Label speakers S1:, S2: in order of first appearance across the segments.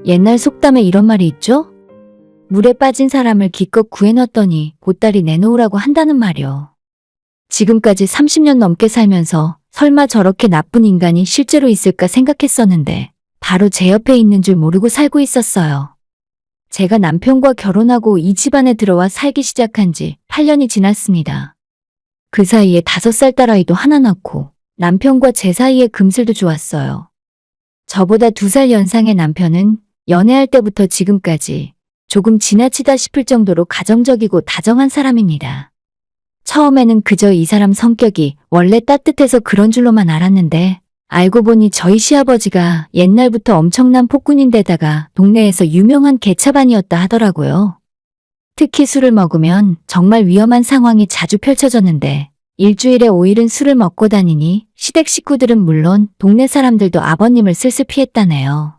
S1: 옛날 속담에 이런 말이 있죠? 물에 빠진 사람을 기껏 구해놨더니 보따리 내놓으라고 한다는 말이요. 지금까지 30년 넘게 살면서 설마 저렇게 나쁜 인간이 실제로 있을까 생각했었는데 바로 제 옆에 있는 줄 모르고 살고 있었어요. 제가 남편과 결혼하고 이 집안에 들어와 살기 시작한 지 8년이 지났습니다. 그 사이에 5살 딸아이도 하나 낳고 남편과 제 사이에 금슬도 좋았어요. 저보다 2살 연상의 남편은 연애할 때부터 지금까지 조금 지나치다 싶을 정도로 가정적이고 다정한 사람입니다. 처음에는 그저 이 사람 성격이 원래 따뜻해서 그런 줄로만 알았는데 알고 보니 저희 시아버지가 옛날부터 엄청난 폭군인데다가 동네에서 유명한 개차반이었다 하더라고요. 특히 술을 먹으면 정말 위험한 상황이 자주 펼쳐졌는데 일주일에 5일은 술을 먹고 다니니 시댁 식구들은 물론 동네 사람들도 아버님을 슬슬 피했다네요.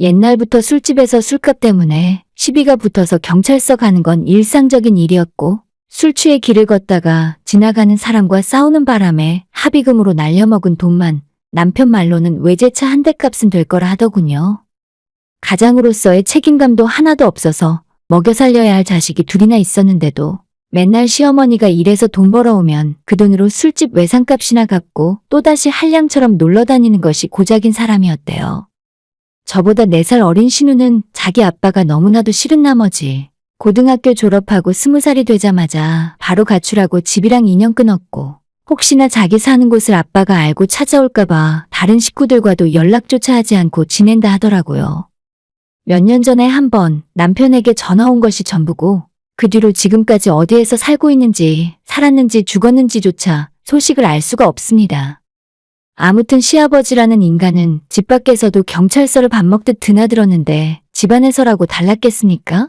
S1: 옛날부터 술집에서 술값 때문에 시비가 붙어서 경찰서 가는 건 일상적인 일이었고 술 취해 길을 걷다가 지나가는 사람과 싸우는 바람에 합의금으로 날려먹은 돈만 남편 말로는 외제차 한 대 값은 될 거라 하더군요. 가장으로서의 책임감도 하나도 없어서 먹여 살려야 할 자식이 2이나 있었는데도 맨날 시어머니가 일해서 돈 벌어오면 그 돈으로 술집 외상값이나 갚고 또다시 한량처럼 놀러 다니는 것이 고작인 사람이었대요. 저보다 4살 어린 신우는 자기 아빠가 너무나도 싫은 나머지 고등학교 졸업하고 20살이 되자마자 바로 가출하고 집이랑 인연 끊었고 혹시나 자기 사는 곳을 아빠가 알고 찾아올까봐 다른 식구들과도 연락조차 하지 않고 지낸다 하더라고요. 몇 년 전에 한번 남편에게 전화 온 것이 전부고 그 뒤로 지금까지 어디에서 살고 있는지 살았는지 죽었는지조차 소식을 알 수가 없습니다. 아무튼 시아버지라는 인간은 집 밖에서도 경찰서를 밥 먹듯 드나들었는데 집안에서라고 달랐겠습니까?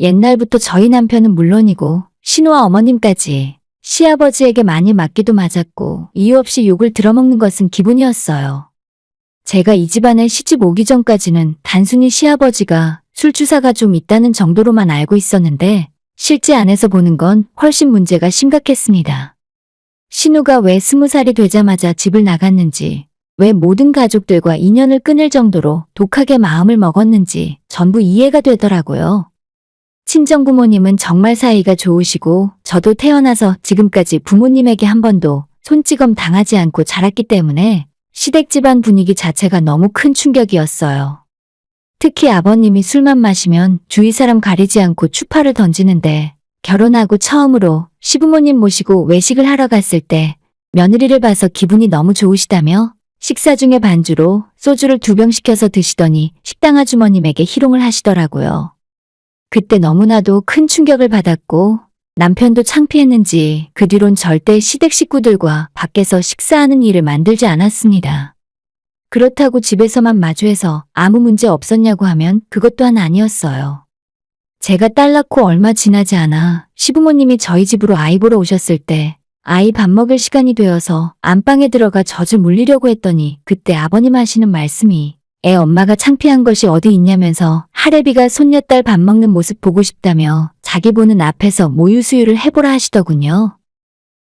S1: 옛날부터 저희 남편은 물론이고 신우와 어머님까지 시아버지에게 많이 맞기도 맞았고 이유 없이 욕을 들어먹는 것은 기본이었어요. 제가 이 집안에 시집 오기 전까지는 단순히 시아버지가 술 주사가 좀 있다는 정도로만 알고 있었는데 실제 안에서 보는 건 훨씬 문제가 심각했습니다. 신우가 왜 20살이 되자마자 집을 나갔는지, 왜 모든 가족들과 인연을 끊을 정도로 독하게 마음을 먹었는지 전부 이해가 되더라고요. 친정부모님은 정말 사이가 좋으시고 저도 태어나서 지금까지 부모님에게 한 번도 손찌검 당하지 않고 자랐기 때문에 시댁 집안 분위기 자체가 너무 큰 충격이었어요. 특히 아버님이 술만 마시면 주위 사람 가리지 않고 추파를 던지는데 결혼하고 처음으로 시부모님 모시고 외식을 하러 갔을 때 며느리를 봐서 기분이 너무 좋으시다며 식사 중에 반주로 소주를 2병 시켜서 드시더니 식당 아주머님에게 희롱을 하시더라고요. 그때 너무나도 큰 충격을 받았고 남편도 창피했는지 그 뒤론 절대 시댁 식구들과 밖에서 식사하는 일을 만들지 않았습니다. 그렇다고 집에서만 마주해서 아무 문제 없었냐고 하면 그것 또한 아니었어요. 제가 딸 낳고 얼마 지나지 않아 시부모님이 저희 집으로 아이 보러 오셨을 때 아이 밥 먹을 시간이 되어서 안방에 들어가 젖을 물리려고 했더니 그때 아버님 하시는 말씀이 애 엄마가 창피한 것이 어디 있냐면서 할애비가 손녀딸 밥 먹는 모습 보고 싶다며 자기 보는 앞에서 모유수유를 해보라 하시더군요.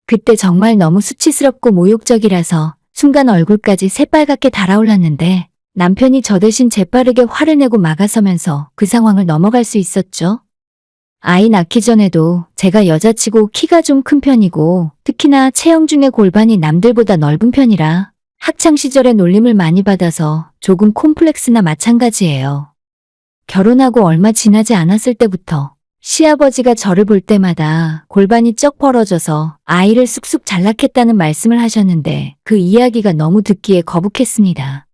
S1: 그때 정말 너무 수치스럽고 모욕적이라서 순간 얼굴까지 새빨갛게 달아올랐는데 남편이 저 대신 재빠르게 화를 내고 막아서면서 그 상황을 넘어갈 수 있었죠. 아이 낳기 전에도 제가 여자치고 키가 좀 큰 편이고 특히나 체형 중에 골반이 남들보다 넓은 편이라 학창시절에 놀림을 많이 받아서 조금 콤플렉스나 마찬가지예요. 결혼하고 얼마 지나지 않았을 때부터 시아버지가 저를 볼 때마다 골반이 쩍 벌어져서 아이를 쑥쑥 잘 낳겠다는 말씀을 하셨는데 그 이야기가 너무 듣기에 거북했습니다.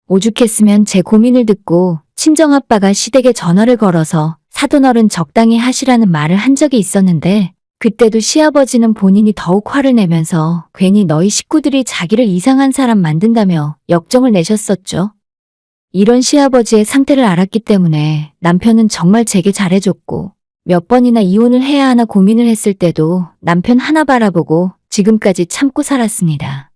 S1: 오죽했으면 제 고민을 듣고 친정아빠가 시댁에 전화를 걸어서 사돈어른 적당히 하시라는 말을 한 적이 있었는데 그때도 시아버지는 본인이 더욱 화를 내면서 괜히 너희 식구들이 자기를 이상한 사람 만든다며 역정을 내셨었죠. 이런 시아버지의 상태를 알았기 때문에 남편은 정말 제게 잘해줬고 몇 번이나 이혼을 해야 하나 고민을 했을 때도 남편 하나 바라보고 지금까지 참고 살았습니다.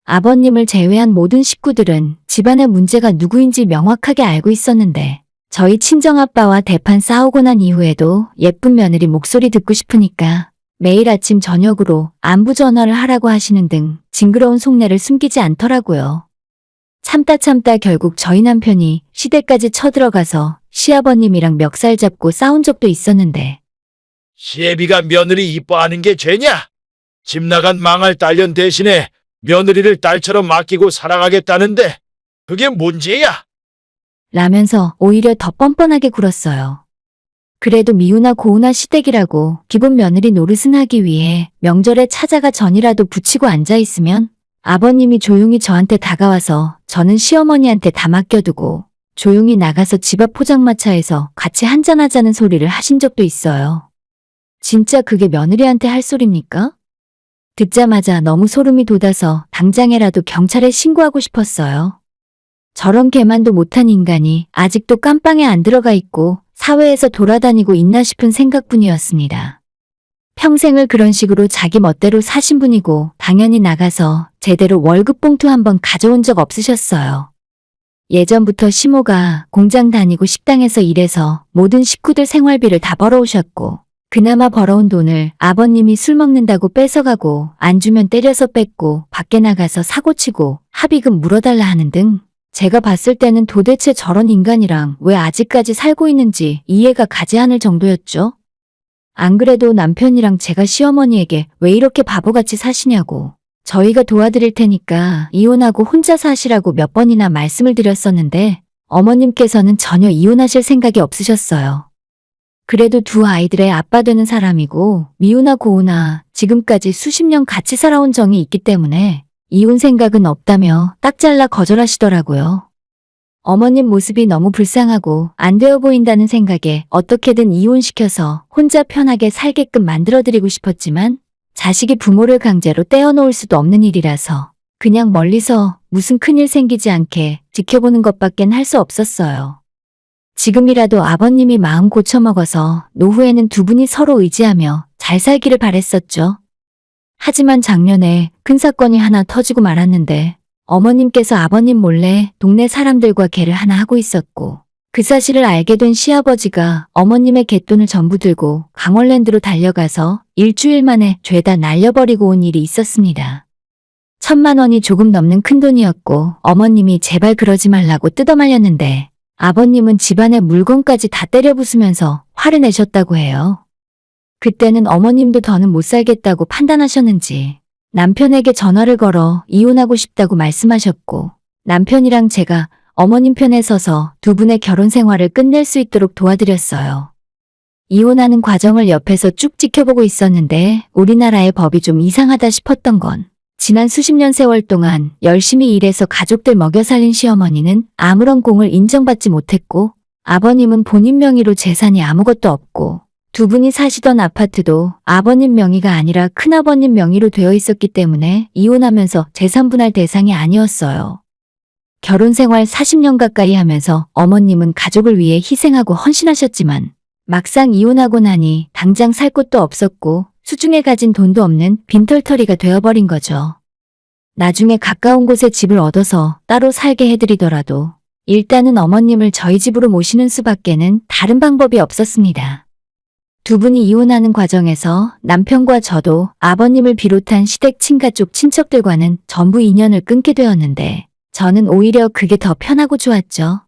S1: 아버님을 제외한 모든 식구들은 집안의 문제가 누구인지 명확하게 알고 있었는데 저희 친정아빠와 대판 싸우고 난 이후에도 예쁜 며느리 목소리 듣고 싶으니까 매일 아침 저녁으로 안부 전화를 하라고 하시는 등 징그러운 속내를 숨기지 않더라고요. 참다 참다 결국 저희 남편이 시댁까지 쳐들어가서 시아버님이랑 멱살 잡고 싸운 적도 있었는데
S2: 시애비가 며느리 이뻐하는 게 죄냐? 집 나간 망할 딸년 대신에 며느리를 딸처럼 아끼고 사랑하겠다는데 그게 뭔 죄야?
S1: 라면서 오히려 더 뻔뻔하게 굴었어요. 그래도 미우나 고우나 시댁이라고 기본 며느리 노릇은 하기 위해 명절에 찾아가 전이라도 붙이고 앉아있으면 아버님이 조용히 저한테 다가와서 저는 시어머니한테 다 맡겨두고 조용히 나가서 집 앞 포장마차에서 같이 한잔하자는 소리를 하신 적도 있어요. 진짜 그게 며느리한테 할 소리입니까? 듣자마자 너무 소름이 돋아서 당장에라도 경찰에 신고하고 싶었어요. 저런 개만도 못한 인간이 아직도 깜빵에 안 들어가 있고 사회에서 돌아다니고 있나 싶은 생각뿐이었습니다. 평생을 그런 식으로 자기 멋대로 사신 분이고 당연히 나가서 제대로 월급 봉투 한번 가져온 적 없으셨어요. 예전부터 시모가 공장 다니고 식당에서 일해서 모든 식구들 생활비를 다 벌어오셨고 그나마 벌어온 돈을 아버님이 술 먹는다고 뺏어가고 안 주면 때려서 뺏고 밖에 나가서 사고치고 합의금 물어달라 하는 등 제가 봤을 때는 도대체 저런 인간이랑 왜 아직까지 살고 있는지 이해가 가지 않을 정도였죠. 안 그래도 남편이랑 제가 시어머니에게 왜 이렇게 바보같이 사시냐고 저희가 도와드릴 테니까 이혼하고 혼자 사시라고 몇 번이나 말씀을 드렸었는데 어머님께서는 전혀 이혼하실 생각이 없으셨어요. 그래도 두 아이들의 아빠 되는 사람이고 미우나 고우나 지금까지 수십 년 같이 살아온 정이 있기 때문에 이혼 생각은 없다며 딱 잘라 거절하시더라고요. 어머님 모습이 너무 불쌍하고 안 되어 보인다는 생각에 어떻게든 이혼시켜서 혼자 편하게 살게끔 만들어드리고 싶었지만 자식이 부모를 강제로 떼어놓을 수도 없는 일이라서 그냥 멀리서 무슨 큰일 생기지 않게 지켜보는 것밖엔 할 수 없었어요. 지금이라도 아버님이 마음 고쳐먹어서 노후에는 두 분이 서로 의지하며 잘 살기를 바랬었죠. 하지만 작년에 큰 사건이 하나 터지고 말았는데 어머님께서 아버님 몰래 동네 사람들과 계를 하나 하고 있었고 그 사실을 알게 된 시아버지가 어머님의 갯돈을 전부 들고 강원랜드로 달려가서 일주일 만에 죄다 날려버리고 온 일이 있었습니다. 1,000만 원이 조금 넘는 큰돈이었고 어머님이 제발 그러지 말라고 뜯어말렸는데 아버님은 집안의 물건까지 다 때려 부수면서 화를 내셨다고 해요. 그때는 어머님도 더는 못 살겠다고 판단하셨는지 남편에게 전화를 걸어 이혼하고 싶다고 말씀하셨고 남편이랑 제가 어머님 편에 서서 두 분의 결혼 생활을 끝낼 수 있도록 도와드렸어요. 이혼하는 과정을 옆에서 쭉 지켜보고 있었는데 우리나라의 법이 좀 이상하다 싶었던 건 지난 수십 년 세월 동안 열심히 일해서 가족들 먹여 살린 시어머니는 아무런 공을 인정받지 못했고 아버님은 본인 명의로 재산이 아무것도 없고 두 분이 사시던 아파트도 아버님 명의가 아니라 큰아버님 명의로 되어 있었기 때문에 이혼하면서 재산 분할 대상이 아니었어요. 결혼 생활 40년 가까이 하면서 어머님은 가족을 위해 희생하고 헌신하셨지만 막상 이혼하고 나니 당장 살 곳도 없었고 수중에 가진 돈도 없는 빈털터리가 되어버린 거죠. 나중에 가까운 곳에 집을 얻어서 따로 살게 해드리더라도 일단은 어머님을 저희 집으로 모시는 수밖에는 다른 방법이 없었습니다. 두 분이 이혼하는 과정에서 남편과 저도 아버님을 비롯한 시댁 친가 쪽 친척들과는 전부 인연을 끊게 되었는데 저는 오히려 그게 더 편하고 좋았죠.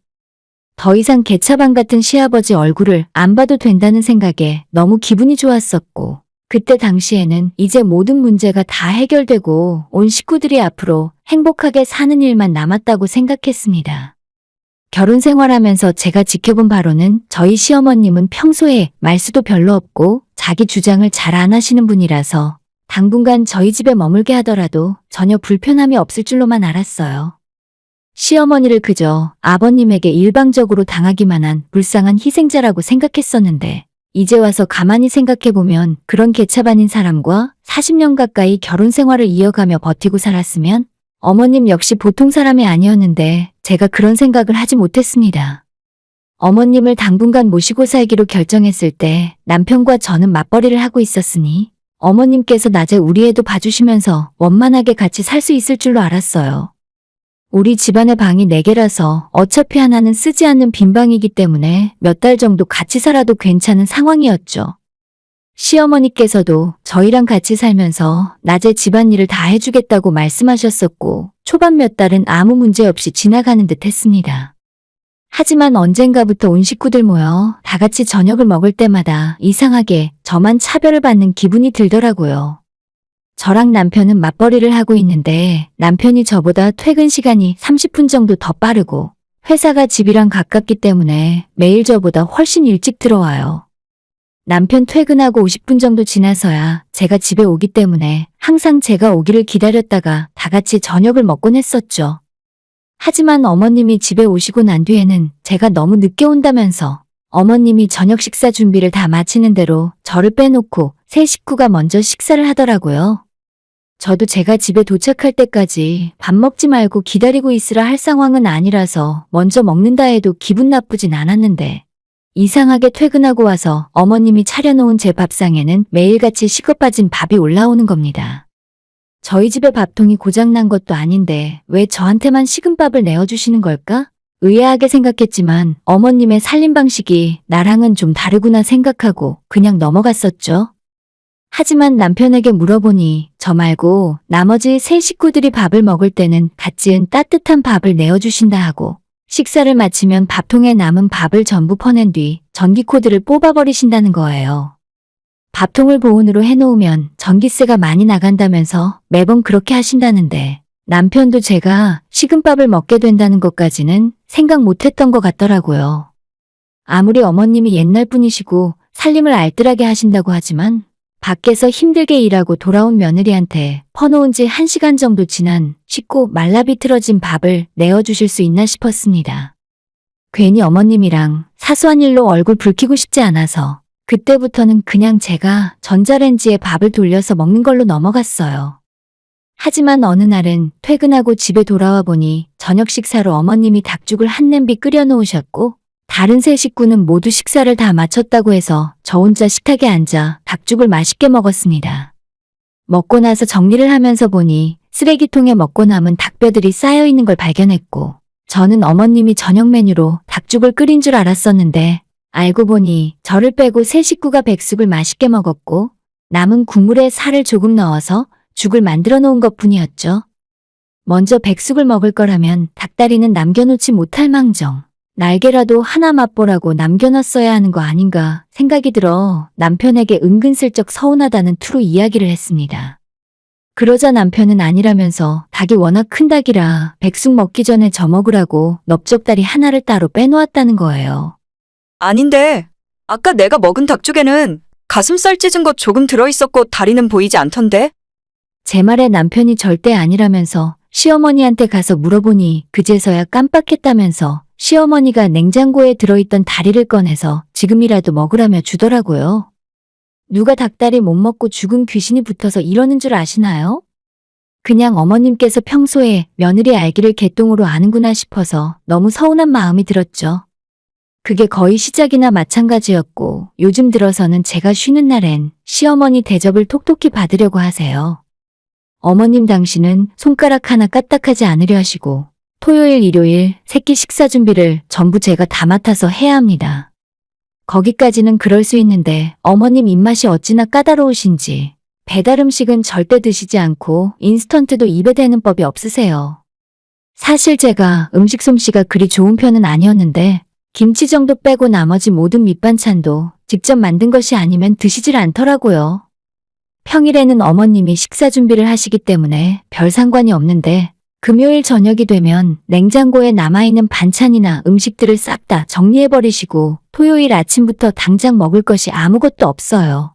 S1: 더 이상 개차반 같은 시아버지 얼굴을 안 봐도 된다는 생각에 너무 기분이 좋았었고 그때 당시에는 이제 모든 문제가 다 해결되고 온 식구들이 앞으로 행복하게 사는 일만 남았다고 생각했습니다. 결혼 생활하면서 제가 지켜본 바로는 저희 시어머님은 평소에 말수도 별로 없고 자기 주장을 잘 안 하시는 분이라서 당분간 저희 집에 머물게 하더라도 전혀 불편함이 없을 줄로만 알았어요. 시어머니를 그저 아버님에게 일방적으로 당하기만 한 불쌍한 희생자라고 생각했었는데 이제 와서 가만히 생각해보면 그런 개차반인 사람과 40년 가까이 결혼 생활을 이어가며 버티고 살았으면 어머님 역시 보통 사람이 아니었는데 제가 그런 생각을 하지 못했습니다. 어머님을 당분간 모시고 살기로 결정했을 때 남편과 저는 맞벌이를 하고 있었으니 어머님께서 낮에 우리 애도 봐주시면서 원만하게 같이 살 수 있을 줄로 알았어요. 우리 집안의 방이 4개라서 어차피 하나는 쓰지 않는 빈방이기 때문에 몇 달 정도 같이 살아도 괜찮은 상황이었죠. 시어머니께서도 저희랑 같이 살면서 낮에 집안일을 다 해주겠다고 말씀하셨었고 초반 몇 달은 아무 문제 없이 지나가는 듯 했습니다. 하지만 언젠가부터 온 식구들 모여 다 같이 저녁을 먹을 때마다 이상하게 저만 차별을 받는 기분이 들더라고요. 저랑 남편은 맞벌이를 하고 있는데 남편이 저보다 퇴근 시간이 30분 정도 더 빠르고 회사가 집이랑 가깝기 때문에 매일 저보다 훨씬 일찍 들어와요. 남편 퇴근하고 50분 정도 지나서야 제가 집에 오기 때문에 항상 제가 오기를 기다렸다가 다 같이 저녁을 먹곤 했었죠. 하지만 어머님이 집에 오시고 난 뒤에는 제가 너무 늦게 온다면서 어머님이 저녁 식사 준비를 다 마치는 대로 저를 빼놓고 세 식구가 먼저 식사를 하더라고요. 저도 제가 집에 도착할 때까지 밥 먹지 말고 기다리고 있으라 할 상황은 아니라서 먼저 먹는다 해도 기분 나쁘진 않았는데 이상하게 퇴근하고 와서 어머님이 차려놓은 제 밥상에는 매일같이 식어빠진 밥이 올라오는 겁니다. 저희 집에 밥통이 고장난 것도 아닌데 왜 저한테만 식은 밥을 내어주시는 걸까? 의아하게 생각했지만 어머님의 살림 방식이 나랑은 좀 다르구나 생각하고 그냥 넘어갔었죠. 하지만 남편에게 물어보니 저 말고 나머지 세 식구들이 밥을 먹을 때는 갓 지은 따뜻한 밥을 내어주신다 하고 식사를 마치면 밥통에 남은 밥을 전부 퍼낸 뒤 전기 코드를 뽑아버리신다는 거예요. 밥통을 보온으로 해놓으면 전기세가 많이 나간다면서 매번 그렇게 하신다는데 남편도 제가 식은 밥을 먹게 된다는 것까지는 생각 못했던 것 같더라고요. 아무리 어머님이 옛날 분이시고 살림을 알뜰하게 하신다고 하지만 밖에서 힘들게 일하고 돌아온 며느리한테 퍼놓은 지 1시간 정도 지난 식고 말라비틀어진 밥을 내어주실 수 있나 싶었습니다. 괜히 어머님이랑 사소한 일로 얼굴 붉히고 싶지 않아서 그때부터는 그냥 제가 전자레인지에 밥을 돌려서 먹는 걸로 넘어갔어요. 하지만 어느 날은 퇴근하고 집에 돌아와 보니 저녁 식사로 어머님이 닭죽을 한 냄비 끓여 놓으셨고 다른 세 식구는 모두 식사를 다 마쳤다고 해서 저 혼자 식탁에 앉아 닭죽을 맛있게 먹었습니다. 먹고 나서 정리를 하면서 보니 쓰레기통에 먹고 남은 닭뼈들이 쌓여 있는 걸 발견했고 저는 어머님이 저녁 메뉴로 닭죽을 끓인 줄 알았었는데 알고 보니 저를 빼고 세 식구가 백숙을 맛있게 먹었고 남은 국물에 살을 조금 넣어서 죽을 만들어 놓은 것뿐이었죠. 먼저 백숙을 먹을 거라면 닭다리는 남겨놓지 못할 망정. 날개라도 하나 맛보라고 남겨놨어야 하는 거 아닌가 생각이 들어 남편에게 은근슬쩍 서운하다는 투로 이야기를 했습니다. 그러자 남편은 아니라면서 닭이 워낙 큰 닭이라 백숙 먹기 전에 저 먹으라고 넓적다리 하나를 따로 빼놓았다는 거예요.
S3: 아닌데, 아까 내가 먹은 닭죽에는 가슴살 찢은 것 조금 들어있었고 다리는 보이지 않던데?
S1: 제 말에 남편이 절대 아니라면서 시어머니한테 가서 물어보니 그제서야 깜빡했다면서 시어머니가 냉장고에 들어있던 다리를 꺼내서 지금이라도 먹으라며 주더라고요. 누가 닭다리 못 먹고 죽은 귀신이 붙어서 이러는 줄 아시나요? 그냥 어머님께서 평소에 며느리 알기를 개똥으로 아는구나 싶어서 너무 서운한 마음이 들었죠. 그게 거의 시작이나 마찬가지였고 요즘 들어서는 제가 쉬는 날엔 시어머니 대접을 톡톡히 받으려고 하세요. 어머님 당신은 손가락 하나 까딱하지 않으려 하시고 토요일, 일요일 새끼 식사 준비를 전부 제가 다 맡아서 해야 합니다. 거기까지는 그럴 수 있는데 어머님 입맛이 어찌나 까다로우신지 배달 음식은 절대 드시지 않고 인스턴트도 입에 대는 법이 없으세요. 사실 제가 음식 솜씨가 그리 좋은 편은 아니었는데 김치 정도 빼고 나머지 모든 밑반찬도 직접 만든 것이 아니면 드시질 않더라고요. 평일에는 어머님이 식사 준비를 하시기 때문에 별 상관이 없는데 금요일 저녁이 되면 냉장고에 남아있는 반찬이나 음식들을 싹 다 정리해버리시고 토요일 아침부터 당장 먹을 것이 아무것도 없어요.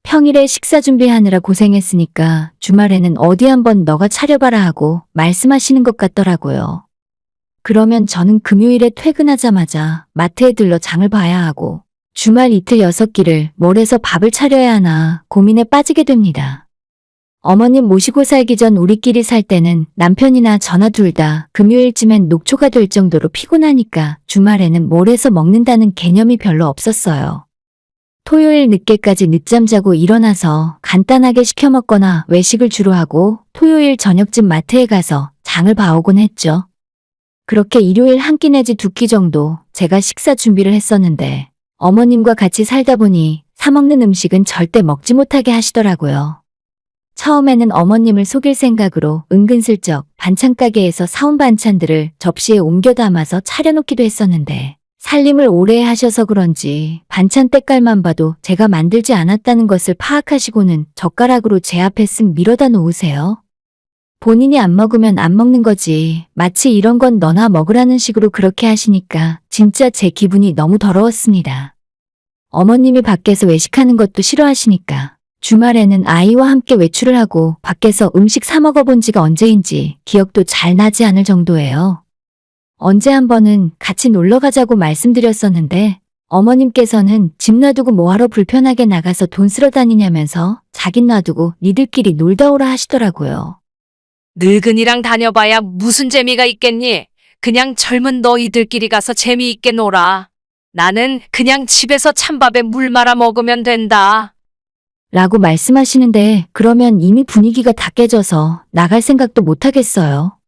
S1: 평일에 식사 준비하느라 고생했으니까 주말에는 어디 한번 너가 차려봐라 하고 말씀하시는 것 같더라고요. 그러면 저는 금요일에 퇴근하자마자 마트에 들러 장을 봐야 하고 주말 이틀 6끼를 뭘 해서 밥을 차려야 하나 고민에 빠지게 됩니다. 어머님 모시고 살기 전 우리끼리 살 때는 남편이나 저나 둘 다 금요일쯤엔 녹초가 될 정도로 피곤하니까 주말에는 뭘 해서 먹는다는 개념이 별로 없었어요. 토요일 늦게까지 늦잠 자고 일어나서 간단하게 시켜 먹거나 외식을 주로 하고 토요일 저녁쯤 마트에 가서 장을 봐오곤 했죠. 그렇게 일요일 한 끼 내지 2끼 정도 제가 식사 준비를 했었는데 어머님과 같이 살다 보니 사먹는 음식은 절대 먹지 못하게 하시더라고요. 처음에는 어머님을 속일 생각으로 은근슬쩍 반찬 가게에서 사온 반찬들을 접시에 옮겨 담아서 차려놓기도 했었는데 살림을 오래 하셔서 그런지 반찬 때깔만 봐도 제가 만들지 않았다는 것을 파악하시고는 젓가락으로 제 앞에 쓱 밀어다 놓으세요. 본인이 안 먹으면 안 먹는 거지. 마치 이런 건 너나 먹으라는 식으로 그렇게 하시니까 진짜 제 기분이 너무 더러웠습니다. 어머님이 밖에서 외식하는 것도 싫어하시니까 주말에는 아이와 함께 외출을 하고 밖에서 음식 사 먹어본 지가 언제인지 기억도 잘 나지 않을 정도예요. 언제 한 번은 같이 놀러 가자고 말씀드렸었는데 어머님께서는 집 놔두고 뭐하러 불편하게 나가서 돈 쓰러 다니냐면서 자긴 놔두고 니들끼리 놀다 오라 하시더라고요.
S4: 늙은이랑 다녀봐야 무슨 재미가 있겠니? 그냥 젊은 너희들끼리 가서 재미있게 놀아. 나는 그냥 집에서 찬밥에 물 말아 먹으면 된다.
S1: 라고 말씀하시는데 그러면 이미 분위기가 다 깨져서 나갈 생각도 못 하겠어요.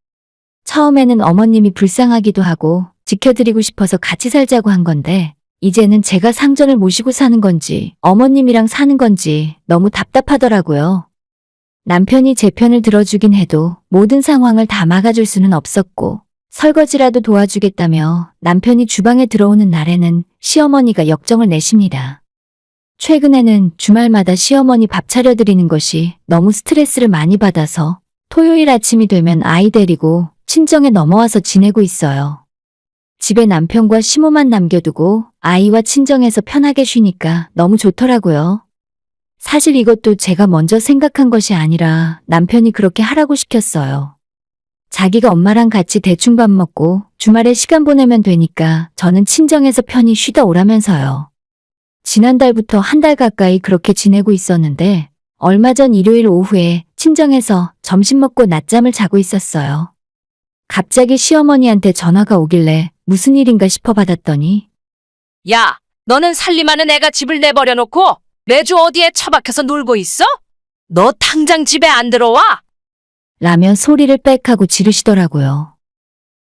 S1: 처음에는 어머님이 불쌍하기도 하고 지켜드리고 싶어서 같이 살자고 한 건데 이제는 제가 상전을 모시고 사는 건지 어머님이랑 사는 건지 너무 답답하더라고요. 남편이 제 편을 들어주긴 해도 모든 상황을 다 막아줄 수는 없었고 설거지라도 도와주겠다며 남편이 주방에 들어오는 날에는 시어머니가 역정을 내십니다. 최근에는 주말마다 시어머니 밥 차려드리는 것이 너무 스트레스를 많이 받아서 토요일 아침이 되면 아이 데리고 친정에 넘어와서 지내고 있어요. 집에 남편과 시모만 남겨두고 아이와 친정에서 편하게 쉬니까 너무 좋더라고요. 사실 이것도 제가 먼저 생각한 것이 아니라 남편이 그렇게 하라고 시켰어요. 자기가 엄마랑 같이 대충 밥 먹고 주말에 시간 보내면 되니까 저는 친정에서 편히 쉬다 오라면서요. 지난달부터 한 달 가까이 그렇게 지내고 있었는데 얼마 전 일요일 오후에 친정에서 점심 먹고 낮잠을 자고 있었어요. 갑자기 시어머니한테 전화가 오길래 무슨 일인가 싶어 받았더니
S4: 야, 너는 살림하는 애가 집을 내버려 놓고 매주 어디에 처박혀서 놀고 있어? 너 당장 집에 안 들어와?
S1: 라며 소리를 빽 하고 지르시더라고요.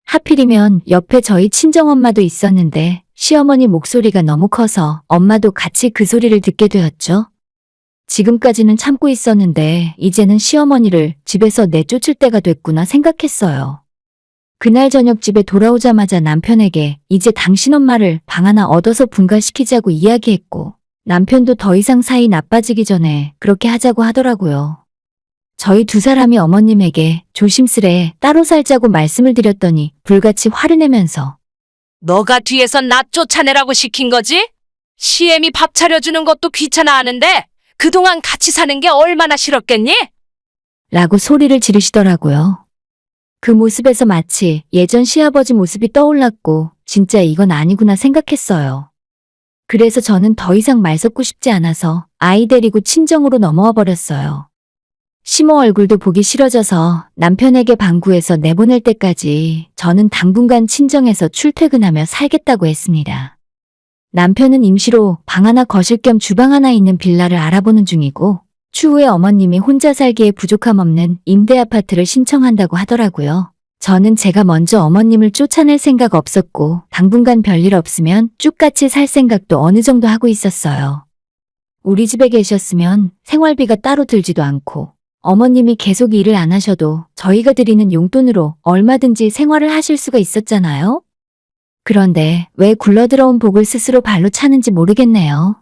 S1: 하필이면 옆에 저희 친정엄마도 있었는데 시어머니 목소리가 너무 커서 엄마도 같이 그 소리를 듣게 되었죠. 지금까지는 참고 있었는데 이제는 시어머니를 집에서 내쫓을 때가 됐구나 생각했어요. 그날 저녁 집에 돌아오자마자 남편에게 이제 당신 엄마를 방 하나 얻어서 분가시키자고 이야기했고 남편도 더 이상 사이 나빠지기 전에 그렇게 하자고 하더라고요. 저희 두 사람이 어머님에게 조심스레 따로 살자고 말씀을 드렸더니 불같이 화를 내면서
S4: 너가 뒤에서 나 쫓아내라고 시킨 거지? 시엠이 밥 차려주는 것도 귀찮아 하는데 그동안 같이 사는 게 얼마나 싫었겠니?
S1: 라고 소리를 지르시더라고요. 그 모습에서 마치 예전 시아버지 모습이 떠올랐고 진짜 이건 아니구나 생각했어요. 그래서 저는 더 이상 말 섞고 싶지 않아서 아이 데리고 친정으로 넘어와 버렸어요. 시모 얼굴도 보기 싫어져서 남편에게 방구해서 내보낼 때까지 저는 당분간 친정에서 출퇴근하며 살겠다고 했습니다. 남편은 임시로 방 하나 거실 겸 주방 하나 있는 빌라를 알아보는 중이고 추후에 어머님이 혼자 살기에 부족함 없는 임대 아파트를 신청한다고 하더라고요. 저는 제가 먼저 어머님을 쫓아낼 생각 없었고 당분간 별일 없으면 쭉 같이 살 생각도 어느 정도 하고 있었어요. 우리 집에 계셨으면 생활비가 따로 들지도 않고 어머님이 계속 일을 안 하셔도 저희가 드리는 용돈으로 얼마든지 생활을 하실 수가 있었잖아요. 그런데 왜 굴러들어온 복을 스스로 발로 차는지 모르겠네요.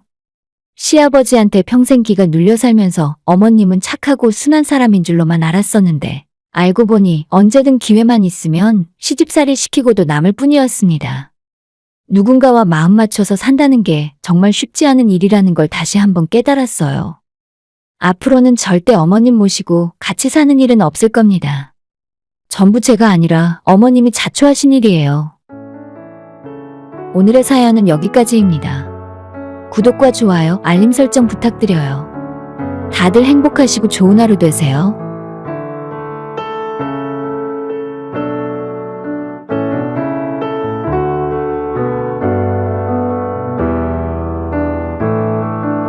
S1: 시아버지한테 평생 기가 눌려 살면서 어머님은 착하고 순한 사람인 줄로만 알았었는데 알고 보니 언제든 기회만 있으면 시집살이 시키고도 남을 뿐이었습니다. 누군가와 마음 맞춰서 산다는 게 정말 쉽지 않은 일이라는 걸 다시 한번 깨달았어요. 앞으로는 절대 어머님 모시고 같이 사는 일은 없을 겁니다. 전부 제가 아니라 어머님이 자초하신 일이에요. 오늘의 사연은 여기까지입니다. 구독과 좋아요, 알림 설정 부탁드려요. 다들 행복하시고 좋은 하루 되세요.